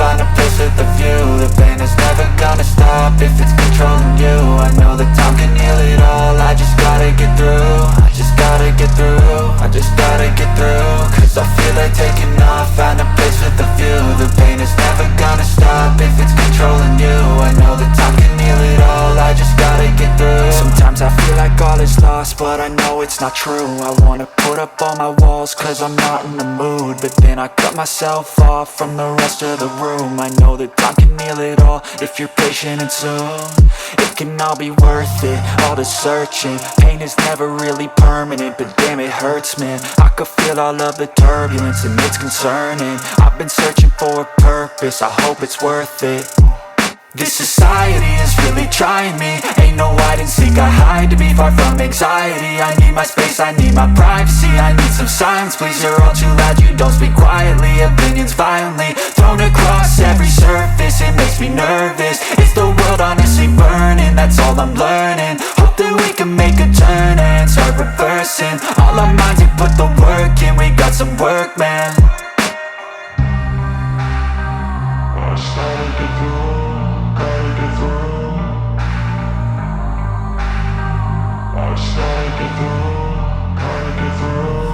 find a place with a view. The pain is never gonna stop if it's controlling you. I know that time can heal it all, I just gotta get through. I just gotta get through, I just gotta get through. Cause I feel like taking off, find a place with a view. The pain is never gonna stop if it's controlling you. I know that time can heal it all, I just gotta get through. Sometimes I feel like all is lost, but I know it's not true. I wanna put up all my walls cause I'm not in the mood, but then I cut myself off from the rest of the room. I know that time can heal it all if you're patient and soon it can all be worth it, all the searching. Pain is never really permanent, but damn it hurts, man. I could feel all of the turbulence and it's concerning. I've been searching for a purpose, I hope it's worth it. This society is really trying me. Ain't no hide and seek, I hide to be far from anxiety. I need my space, I need my privacy. I need some silence, please, you're all too loud. You don't speak quietly, opinions violently thrown across every surface. It makes me nervous, is the world honestly burning? That's all I'm learning. Hope that we can make a turn and start reversing all our minds and put the work in. We got some work, man. I started to grow.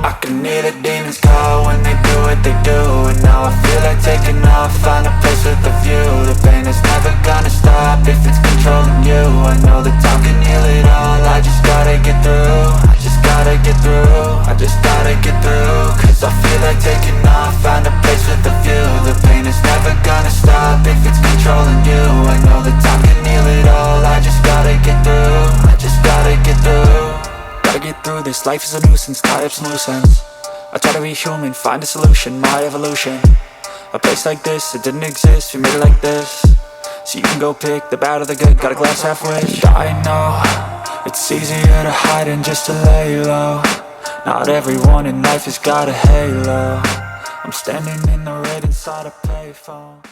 I can hear the demons call when they do what they do. And now I feel like taking off, find a place with a view. The pain is never gonna stop if it's controlling you. I know that time can heal it all, I just gotta get through. I just gotta get through, I just gotta get through. Cause I feel like taking off, find a place with a view. The pain is never gonna stop if it's controlling you. I know that time can heal it all, I just gotta get through. I just gotta get through. Gotta get through this, life is a nuisance, tie up some loose ends. I try to be human, find a solution, my evolution. A place like this, it didn't exist, we made it like this. So you can go pick the bad or the good, got a glass half wish. I know, it's easier to hide than just to lay low. Not everyone in life has got a halo. I'm standing in the red inside a payphone.